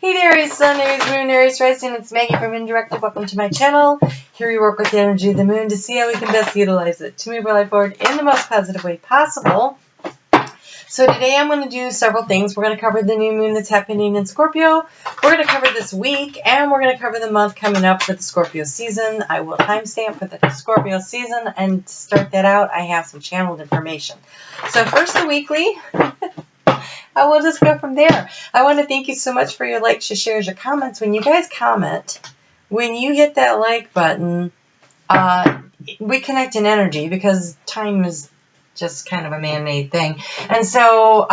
Hey there, Aries Sun, Aries Moon, Aries Rising. It's Maggie from Indirective. Welcome to my channel. Here we work with the energy of the moon to see how we can best utilize it to move our life forward in the most positive way possible. So today I'm going to do several things. We're going to cover the new moon that's happening in Scorpio. We're going to cover this week, and we're going to cover the month coming up for the Scorpio season. I will timestamp for the Scorpio season, and to start that out, I have some channeled information. So first, the weekly. I will just go from there. I want to thank you so much for your likes, your shares, your comments. When you guys comment, when you hit that like button, we connect in energy because time is just kind of a man-made thing. And so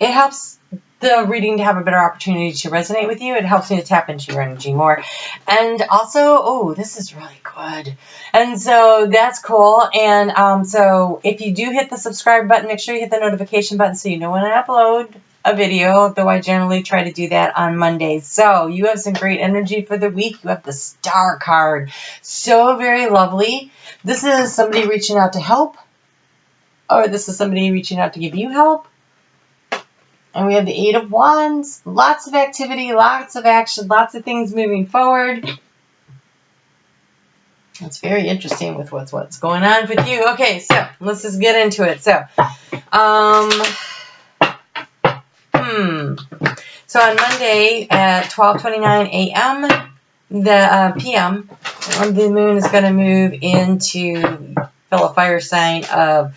it helps the reading to have a better opportunity to resonate with you. It helps me to tap into your energy more. And also, oh, this is really good. And so that's cool. And so if you do hit the subscribe button, make sure you hit the notification button so you know when I upload a video, though I generally try to do that on Mondays. So you have some great energy for the week. You have the Star card. So very lovely. This is somebody reaching out to help, or this is somebody reaching out to give you help. And we have the Eight of Wands. Lots of activity, lots of action, lots of things moving forward. It's very interesting with what's going on with you. Okay, so let's just get into it. So, So on Monday at 12:29 a.m. p.m., the moon is going to move into fellow fire sign of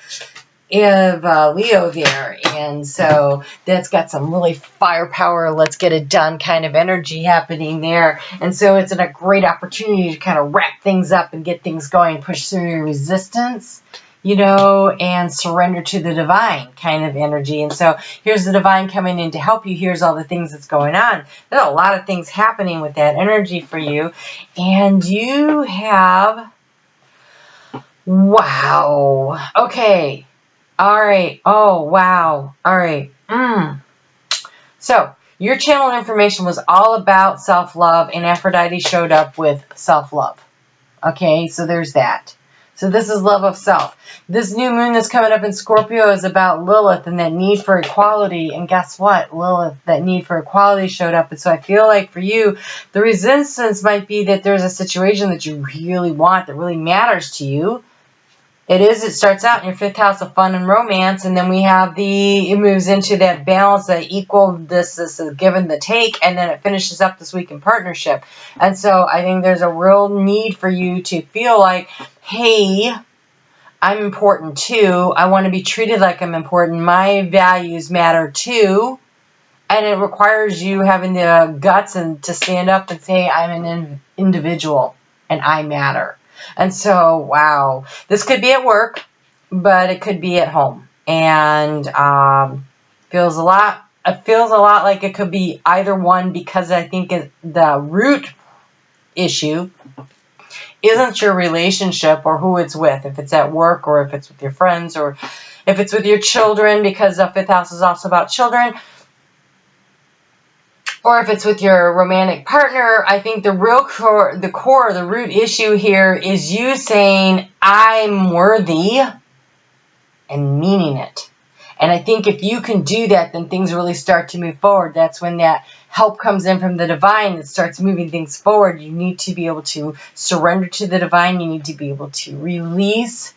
Leo there, and so that's got some really firepower, let's get it done kind of energy happening there. And so it's a great opportunity to kind of wrap things up and get things going, push through your resistance, you know, and surrender to the divine kind of energy. And so here's the divine coming in to help you. Here's all the things that's going on. There's a lot of things happening with that energy for you, and you have, wow, okay. All right. Oh, wow. All right. So your channel information was all about self-love, and Aphrodite showed up with self-love. Okay, so there's that. So this is love of self. This new moon that's coming up in Scorpio is about Lilith and that need for equality. And guess what? Lilith, that need for equality showed up. And so I feel like for you, the resistance might be that there's a situation that you really want, that really matters to you. It starts out in your 5th house of fun and romance, and then we have it moves into that balance, that equal, this is a give and the take, and then it finishes up this week in partnership. And so I think there's a real need for you to feel like, hey, I'm important too. I want to be treated like I'm important. My values matter too. And it requires you having the guts and to stand up and say, I'm an individual and I matter. And so, wow, this could be at work, but it could be at home, and feels a lot like it could be either one, because I think the root issue isn't your relationship or who it's with, if it's at work or if it's with your friends or if it's with your children, because the 5th house is also about children. Or if it's with your romantic partner. I think the real core, the root issue here is you saying, I'm worthy, and meaning it. And I think if you can do that, then things really start to move forward. That's when that help comes in from the divine that starts moving things forward. You need to be able to surrender to the divine. You need to be able to release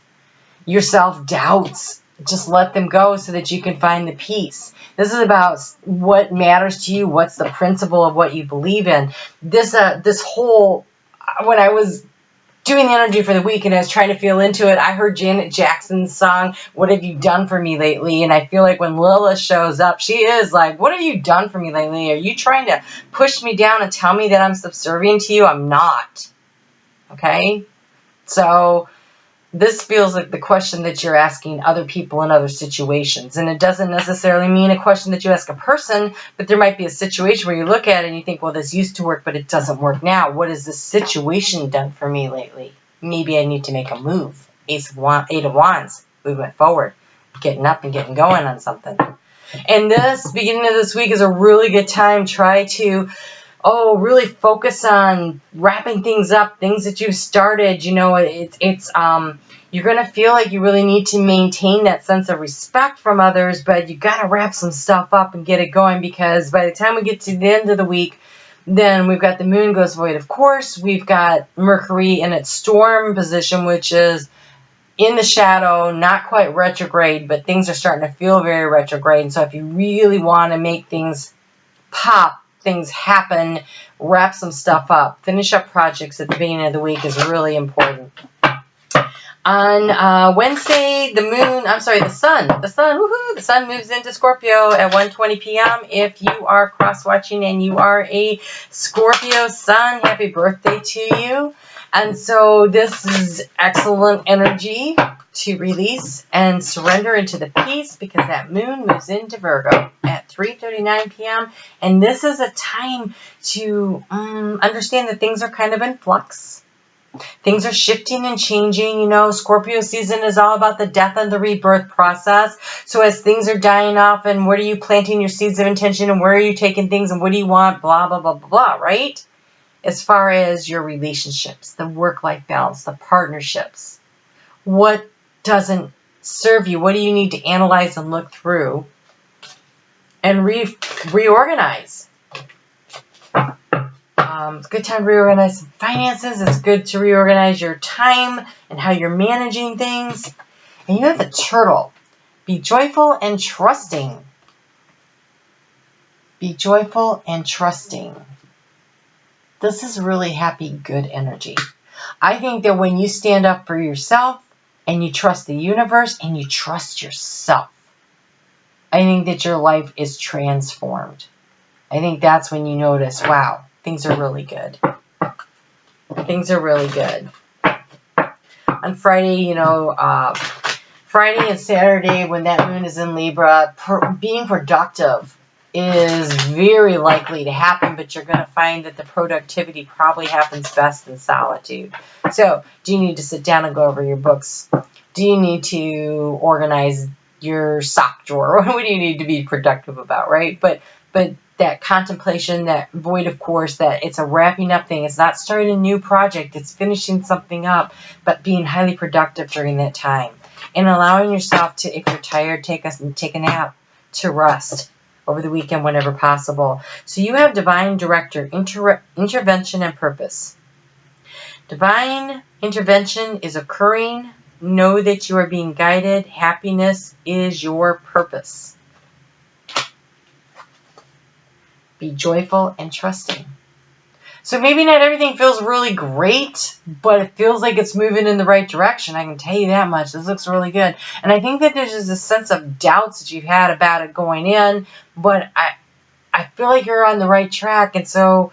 your self-doubts. Just let them go so that you can find the peace. This is about what matters to you. What's the principle of what you believe in? This whole, when I was doing the energy for the week and I was trying to feel into it, I heard Janet Jackson's song, What Have You Done For Me Lately? And I feel like when Lilith shows up, she is like, what have you done for me lately? Are you trying to push me down and tell me that I'm subservient to you? I'm not. Okay? So this feels like the question that you're asking other people in other situations. And it doesn't necessarily mean a question that you ask a person, but there might be a situation where you look at it and you think, well, this used to work, but it doesn't work now. What has this situation done for me lately? Maybe I need to make a move. Eight of Wands, movement forward, getting up and getting going on something. And this beginning of this week is a really good time. Try to really focus on wrapping things up, things that you've started. You know, you're going to feel like you really need to maintain that sense of respect from others, but you got to wrap some stuff up and get it going, because by the time we get to the end of the week, then we've got the moon goes void, of course. We've got Mercury in its storm position, which is in the shadow, not quite retrograde, but things are starting to feel very retrograde. And so if you really want to make things pop, things happen, wrap some stuff up, finish up projects at the beginning of the week is really important. On Wednesday, the sun moves into Scorpio at 1:20 p.m. If you are cross-watching and you are a Scorpio sun, happy birthday to you. And so this is excellent energy to release and surrender into the peace, because that moon moves into Virgo at 3:39 p.m. And this is a time to understand that things are kind of in flux. Things are shifting and changing. You know, Scorpio season is all about the death and the rebirth process. So as things are dying off, and where are you planting your seeds of intention, and where are you taking things, and what do you want, blah, blah, blah, blah, blah, right? As far as your relationships, the work-life balance, the partnerships, what doesn't serve you? What do you need to analyze and look through and reorganize? It's a good time to reorganize some finances. It's good to reorganize your time and how you're managing things. And you have the turtle. Be joyful and trusting. Be joyful and trusting. This is really happy, good energy. I think that when you stand up for yourself and you trust the universe and you trust yourself, I think that your life is transformed. I think that's when you notice, wow, things are really good. Things are really good. On Friday, you know, Friday and Saturday, when that moon is in Libra, being productive is very likely to happen, but you're going to find that the productivity probably happens best in solitude. So, do you need to sit down and go over your books? Do you need to organize your sock drawer? What do you need to be productive about, right? But that contemplation, that void, of course, that it's a wrapping up thing. It's not starting a new project. It's finishing something up, but being highly productive during that time. And allowing yourself to, if you're tired, take a nap, to rest over the weekend whenever possible. So you have divine director, intervention, and purpose. Divine intervention is occurring. Know that you are being guided. Happiness is your purpose. Be joyful and trusting. So maybe not everything feels really great, but it feels like it's moving in the right direction. I can tell you that much. This looks really good. And I think that there's just a sense of doubts that you've had about it going in, but I feel like you're on the right track. And so,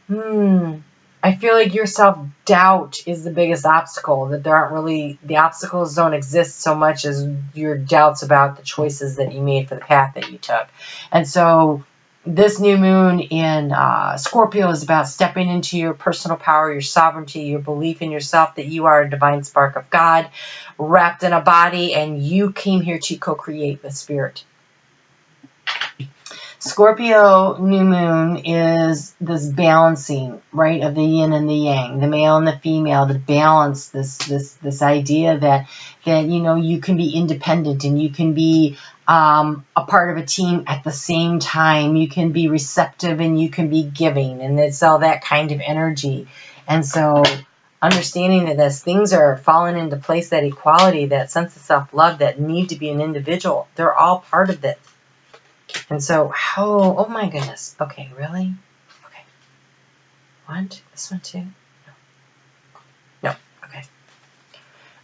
I feel like your self-doubt is the biggest obstacle, that there aren't really, the obstacles don't exist so much as your doubts about the choices that you made for the path that you took. And so this new moon in Scorpio is about stepping into your personal power, your sovereignty, your belief in yourself, that you are a divine spark of God wrapped in a body, and you came here to co-create with spirit. Scorpio new moon is this balancing, right, of the yin and the yang, the male and the female, the balance, this idea that you know, you can be independent and you can be a part of a team at the same time. You can be receptive and you can be giving, and it's all that kind of energy. And so understanding that as things are falling into place, that equality, that sense of self-love, that need to be an individual, they're all part of it. And so, oh my goodness. Okay, really? Okay. What? This one too? No. Okay.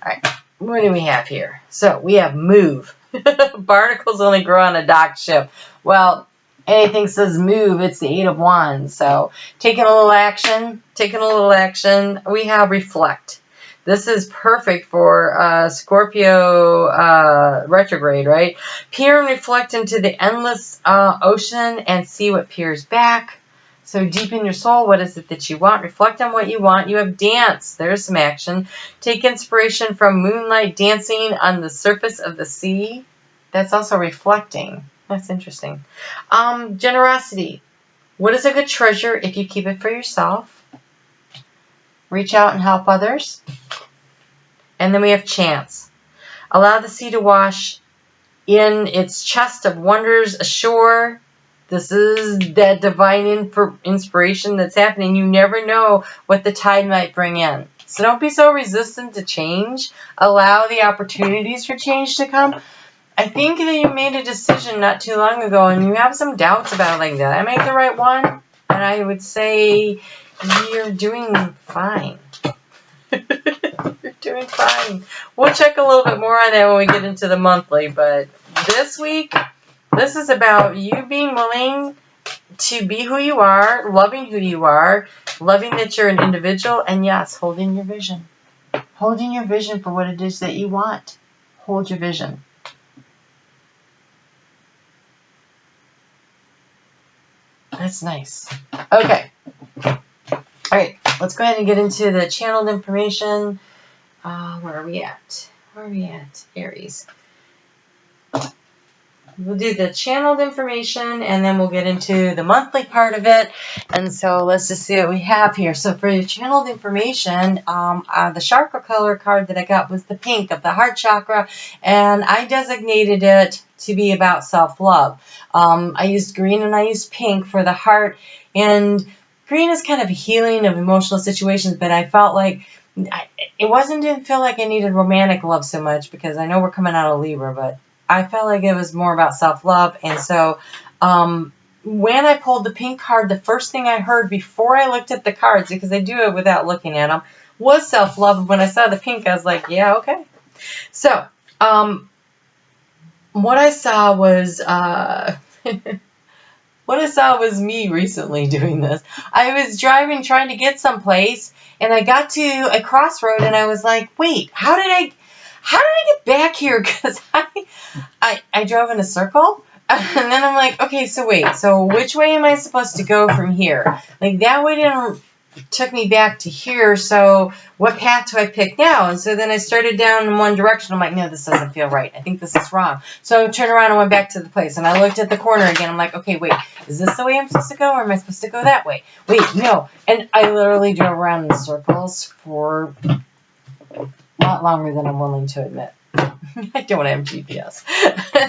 All right. What do we have here? So, we have move. Barnacles only grow on a docked ship. Well, anything says move, it's the 8 of Wands. So, taking a little action. We have reflect. This is perfect for Scorpio retrograde, right? Peer and reflect into the endless ocean and see what peers back. So deep in your soul, what is it that you want? Reflect on what you want. You have dance. There's some action. Take inspiration from moonlight dancing on the surface of the sea. That's also reflecting. That's interesting. Generosity. What is a good treasure if you keep it for yourself? Reach out and help others. And then we have chance. Allow the sea to wash in its chest of wonders ashore. This is that divine inspiration that's happening. You never know what the tide might bring in. So don't be so resistant to change. Allow the opportunities for change to come. I think that you made a decision not too long ago and you have some doubts about it, like, did I make the right one? And I would say you're doing fine. You're doing fine. We'll check a little bit more on that when we get into the monthly, but this week, this is about you being willing to be who you are, loving who you are, loving that you're an individual, and yes, holding your vision. Holding your vision for what it is that you want. Hold your vision. That's nice. Okay. All right, let's go ahead and get into the channeled information. Where are we at? Aries. We'll do the channeled information, and then we'll get into the monthly part of it. And so let's just see what we have here. So for your channeled information, the chakra color card that I got was the pink of the heart chakra, and I designated it to be about self-love. I used green and I used pink for the heart, and green is kind of healing of emotional situations, but I felt like didn't feel like I needed romantic love so much, because I know we're coming out of Libra, but I felt like it was more about self-love. And so when I pulled the pink card, the first thing I heard before I looked at the cards, because I do it without looking at them, was self-love. When I saw the pink, I was like, yeah, okay. So what I saw was me recently doing this. I was driving, trying to get someplace, and I got to a crossroad, and I was like, wait, how did I get back here? Because I drove in a circle, and then I'm like, okay, so wait, so which way am I supposed to go from here? Like, that way took me back to here, so what path do I pick now? And so then I started down in one direction. I'm like, no, this doesn't feel right. I think this is wrong. So I turned around and went back to the place, and I looked at the corner again. I'm like, okay, wait, is this the way I'm supposed to go, or am I supposed to go that way? Wait, no. And I literally drove around in circles for a lot longer than I'm willing to admit. I don't have GPS.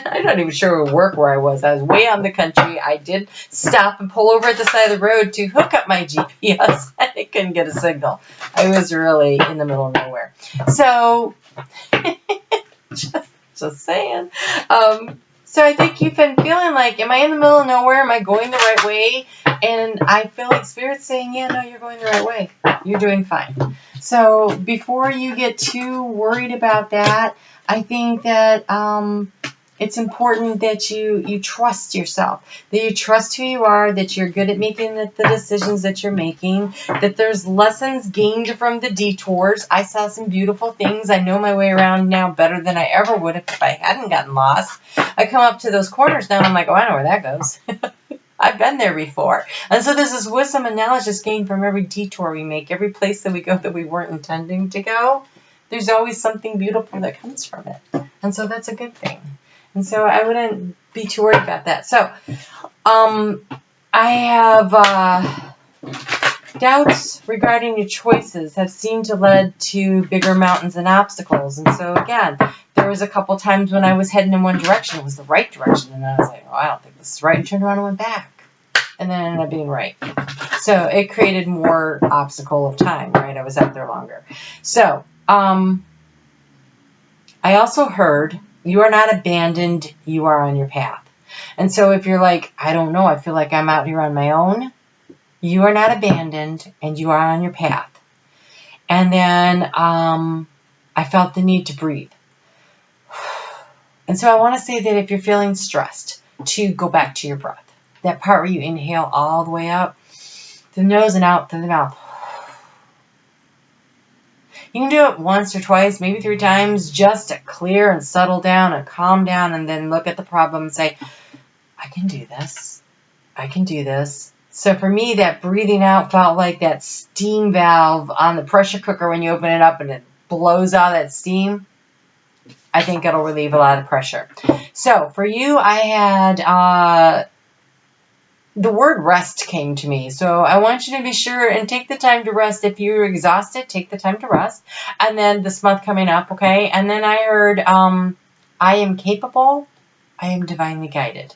I'm not even sure it would work where I was. I was way out in the country. I did stop and pull over at the side of the road to hook up my GPS, and I couldn't get a signal. I was really in the middle of nowhere. So, just saying. So I think you've been feeling like, am I in the middle of nowhere? Am I going the right way? And I feel like Spirit's saying, yeah, no, you're going the right way. You're doing fine. So before you get too worried about that, I think that it's important that you trust yourself, that you trust who you are, that you're good at making the decisions that you're making, that there's lessons gained from the detours. I saw some beautiful things. I know my way around now better than I ever would if I hadn't gotten lost. I come up to those corners now and I'm like, oh, I know where that goes. I've been there before. And so there's this wisdom and knowledge that's gained from every detour we make, every place that we go that we weren't intending to go. There's always something beautiful that comes from it. And so that's a good thing. And so I wouldn't be too worried about that. So I have doubts regarding your choices have seemed to lead to bigger mountains and obstacles. And so again, there was a couple times when I was heading in one direction. It was the right direction. And then I was like, oh, I don't think this is right. And turned around and went back. And then it ended up being right. So it created more obstacle of time, right? I was out there longer. So I also heard you are not abandoned, you are on your path. And so if you're like, I don't know, I feel like I'm out here on my own, you are not abandoned and you are on your path. And then I felt the need to breathe. And so I want to say that if you're feeling stressed, to go back to your breath. That part where you inhale all the way up through the nose and out through the mouth. You can do it once or twice, maybe 3 times, just to clear and settle down and calm down, and then look at the problem and say, I can do this. I can do this. So for me, that breathing out felt like that steam valve on the pressure cooker when you open it up and it blows out that steam. I think it'll relieve a lot of pressure. So for you, I had the word rest came to me. So I want you to be sure and take the time to rest. If you're exhausted, take the time to rest. And then this month coming up, okay? And then I heard, I am capable, I am divinely guided.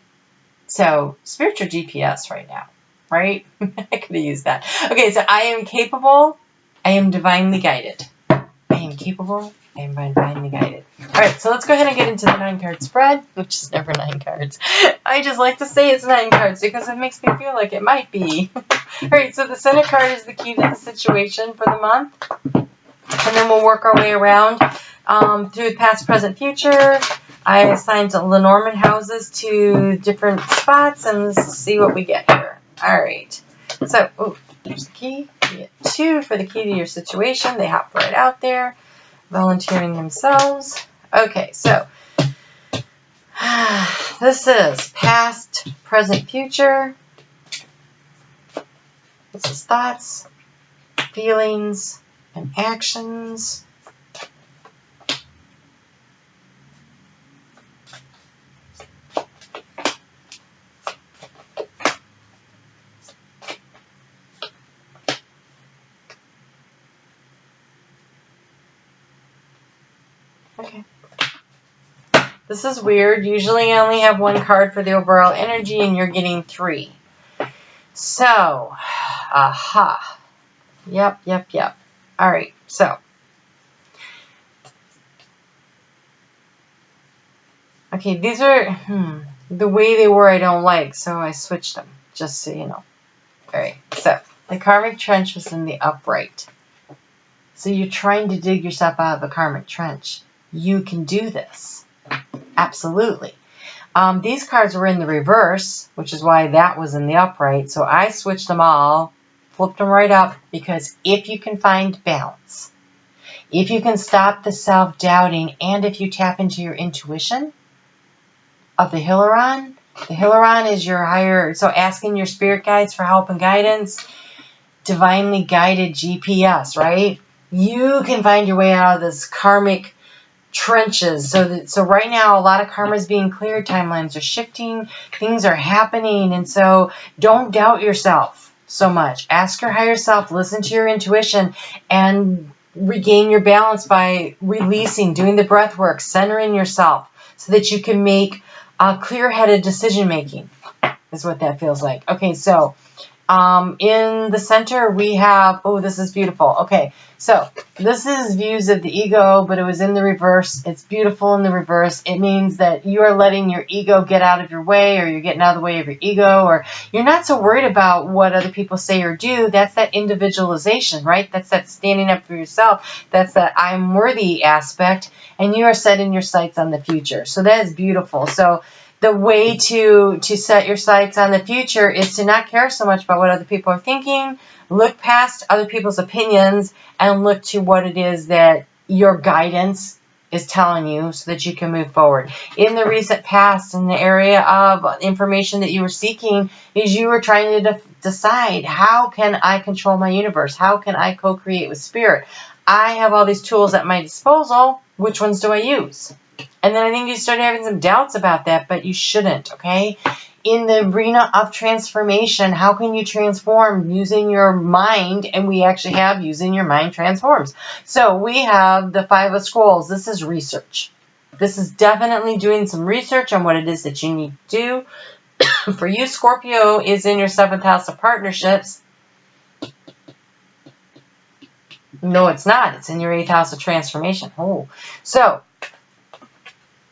So spiritual GPS right now, right? I could have used that. Okay, so I am capable, I am divinely guided. I am capable, I am divinely guided. All right, so let's go ahead and get into the 9-card spread, which is never 9 cards. I just like to say it's 9 cards because it makes me feel like it might be. All right, so the center card is the key to the situation for the month. And then we'll work our way around through past, present, future. I assigned Lenormand houses to different spots and see what we get here. All right. So, there's the key. You get 2 for the key to your situation. They hop right out there, volunteering themselves. Okay, so this is past, present, future. This is thoughts, feelings, and actions. Okay. This is weird. Usually I only have 1 card for the overall energy and you're getting 3. So, aha. Yep. All right, so. Okay, these are, the way they were I don't like, so I switched them, just so you know. All right, so the karmic trench was in the upright. So you're trying to dig yourself out of the karmic trench. You can do this. Absolutely. These cards were in the reverse, which is why that was in the upright. So I switched them all, flipped them right up, because if you can find balance, if you can stop the self-doubting, and if you tap into your intuition of the Hilaron is your higher, so asking your spirit guides for help and guidance, divinely guided GPS, right? You can find your way out of this karmic trenches. So right now, a lot of karma is being cleared. Timelines are shifting. Things are happening. And so don't doubt yourself so much. Ask your higher self. Listen to your intuition and regain your balance by releasing, doing the breath work, centering yourself so that you can make clear-headed decision-making is what that feels like. Okay, so in the center, we have, this is beautiful. Okay, so this is views of the ego, but it was in the reverse. It's beautiful in the reverse. It means that you are letting your ego get out of your way, or you're getting out of the way of your ego, or you're not so worried about what other people say or do. That's that individualization, right? That's that standing up for yourself. That's that I'm worthy aspect, and you are setting your sights on the future. So that is beautiful. So the way to set your sights on the future is to not care so much about what other people are thinking. Look past other people's opinions and look to what it is that your guidance is telling you so that you can move forward. In the recent past, in the area of information that you were seeking, is you were trying to decide, how can I control my universe? How can I co-create with spirit? I have all these tools at my disposal. Which ones do I use? And then I think you started having some doubts about that, but you shouldn't, okay? In the arena of transformation, how can you transform using your mind? And we actually have using your mind transforms. So we have the 5 of Scrolls. This is research. This is definitely doing some research on what it is that you need to do. For you, Scorpio is in your 7th house of partnerships. No, it's not. It's in your 8th house of transformation. Oh, so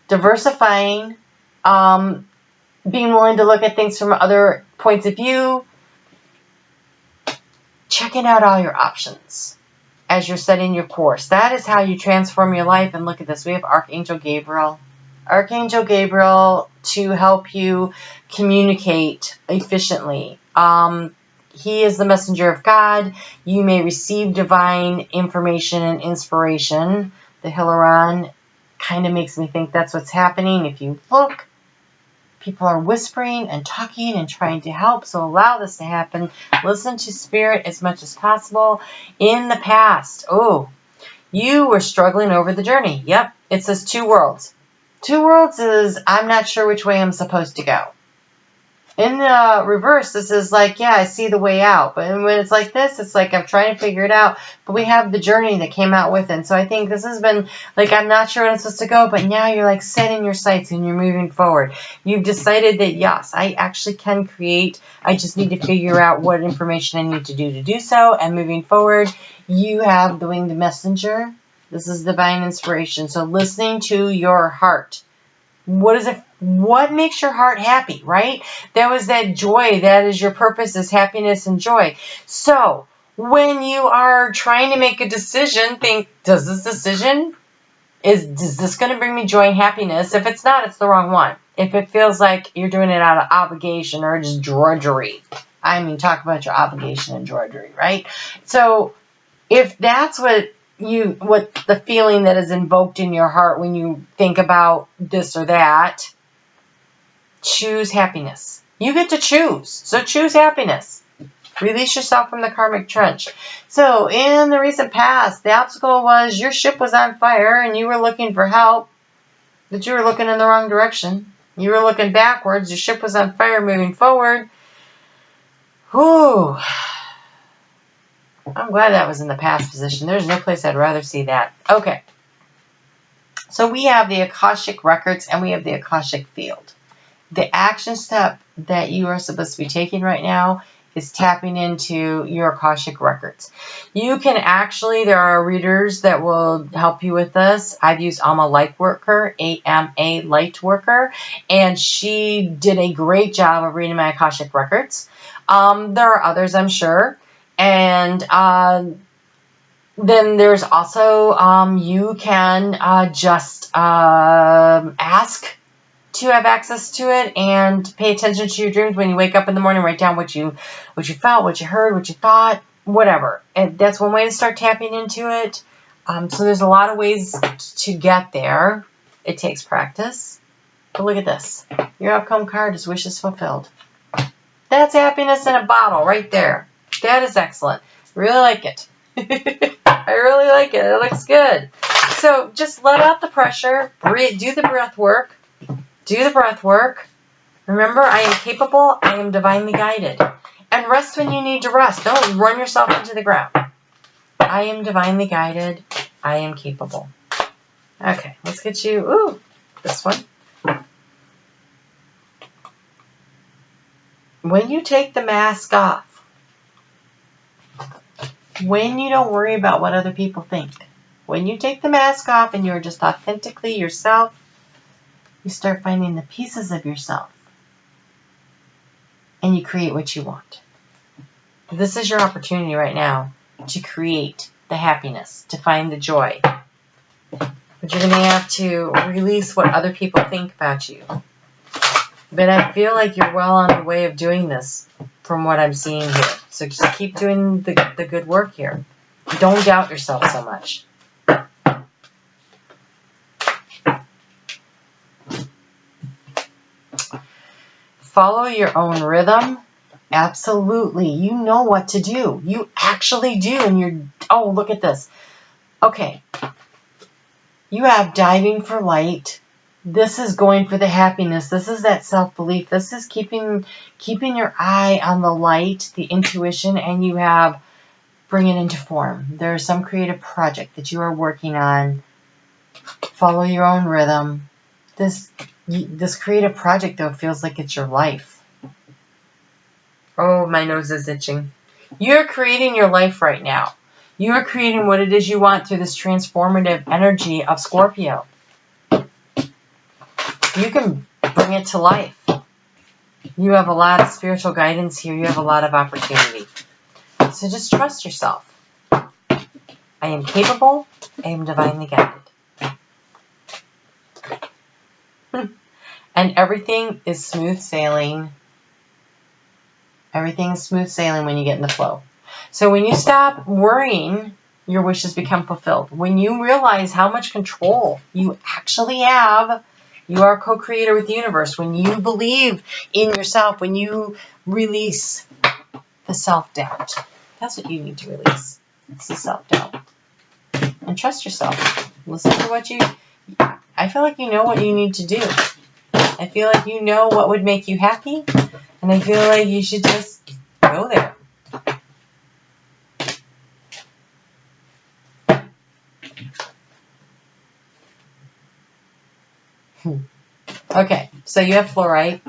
diversifying, being willing to look at things from other points of view, checking out all your options as you're setting your course. That is how you transform your life. And look at this. We have Archangel Gabriel. Archangel Gabriel to help you communicate efficiently. He is the messenger of God. You may receive divine information and inspiration. The Hilaron kind of makes me think that's what's happening. If you look, people are whispering and talking and trying to help, so allow this to happen. Listen to spirit as much as possible. In the past, you were struggling over the journey. Yep, it says 2 worlds. 2 worlds is, I'm not sure which way I'm supposed to go. In the reverse, this is like, yeah, I see the way out. But when it's like this, it's like I'm trying to figure it out. But we have the journey that came out with it. So I think this has been, like, I'm not sure where I'm supposed to go, but now you're, like, setting your sights and you're moving forward. You've decided that, yes, I actually can create. I just need to figure out what information I need to do so. And moving forward, you have the winged messenger. This is divine inspiration. So listening to your heart. What is it? What makes your heart happy, right? That was that joy. That is your purpose, is happiness and joy. So when you are trying to make a decision, think, is this going to bring me joy and happiness? If it's not, it's the wrong one. If it feels like you're doing it out of obligation or just drudgery, I mean, talk about your obligation and drudgery, right? So if that's what the feeling that is invoked in your heart when you think about this or that, choose happiness. You get to choose. So choose happiness. Release yourself from the karmic trench. So in the recent past, the obstacle was your ship was on fire and you were looking for help, but you were looking in the wrong direction. You were looking backwards. Your ship was on fire moving forward. Whew. I'm glad that was in the past position. There's no place I'd rather see that. Okay. So we have the Akashic records and we have the Akashic field. The action step that you are supposed to be taking right now is tapping into your Akashic records. You can actually, there are readers that will help you with this. I've used Alma Lightworker, A-M-A Lightworker, and she did a great job of reading my Akashic records. There are others, I'm sure. And then there's also, you can just ask to have access to it and pay attention to your dreams. When you wake up in the morning, write down what you felt, what you heard, what you thought, whatever. And that's one way to start tapping into it. So there's a lot of ways to get there. It takes practice. But look at this. Your outcome card is wishes fulfilled. That's happiness in a bottle right there. That is excellent. Really like it. I really like it. It looks good. So just let out the pressure. Breathe. Do the breath work. Do the breath work. Remember, I am capable. I am divinely guided. And rest when you need to rest. Don't run yourself into the ground. I am divinely guided. I am capable. Okay, let's get you, this one. When you take the mask off, when you don't worry about what other people think, when you take the mask off and you're just authentically yourself, you start finding the pieces of yourself and you create what you want. This is your opportunity right now to create the happiness, to find the joy. But you're going to have to release what other people think about you. But I feel like you're well on the way of doing this from what I'm seeing here. So just keep doing the good work here. Don't doubt yourself so much. Follow your own rhythm. Absolutely. You know what to do. You actually do. And look at this. Okay. You have diving for light. This is going for the happiness. This is that self-belief. This is keeping your eye on the light, the intuition, and you have bring it into form. There's some creative project that you are working on. Follow your own rhythm. This creative project, though, feels like it's your life. Oh, my nose is itching. You're creating your life right now. You are creating what it is you want through this transformative energy of Scorpio. You can bring it to life. You have a lot of spiritual guidance here. You have a lot of opportunity. So just trust yourself. I am capable. I am divinely guided. And everything is smooth sailing. Everything is smooth sailing when you get in the flow. So when you stop worrying, your wishes become fulfilled. When you realize how much control you actually have, you are a co-creator with the universe. When you believe in yourself, when you release the self-doubt, that's what you need to release. It's the self-doubt. And trust yourself. Listen to I feel like you know what you need to do. I feel like you know what would make you happy. And I feel like you should just go there. Okay, so you have fluorite.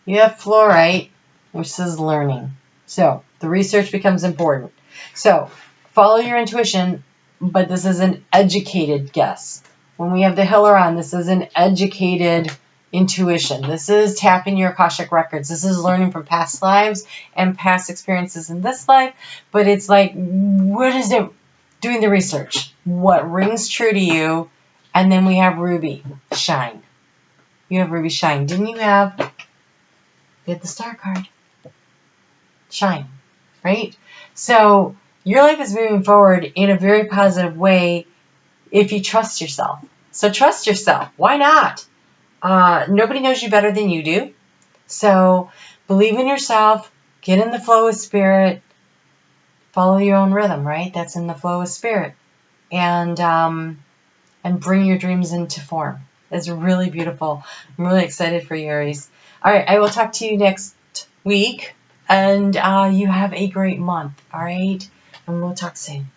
You have fluorite, which says learning. So the research becomes important. So follow your intuition, but this is an educated guess. When we have the healer on, this is an educated intuition. This is tapping your Akashic records. This is learning from past lives and past experiences in this life. But it's like, what is it? Doing the research. What rings true to you? And then we have Ruby, shine. You have Ruby, shine. Didn't you have? You had the star card. Shine, right? So your life is moving forward in a very positive way if you trust yourself. So trust yourself. Why not? Nobody knows you better than you do. So believe in yourself. Get in the flow of spirit. Follow your own rhythm, right? That's in the flow of spirit. And bring your dreams into form. It's really beautiful. I'm really excited for you, Aries. All right, I will talk to you next week. And you have a great month, all right? And we'll talk soon.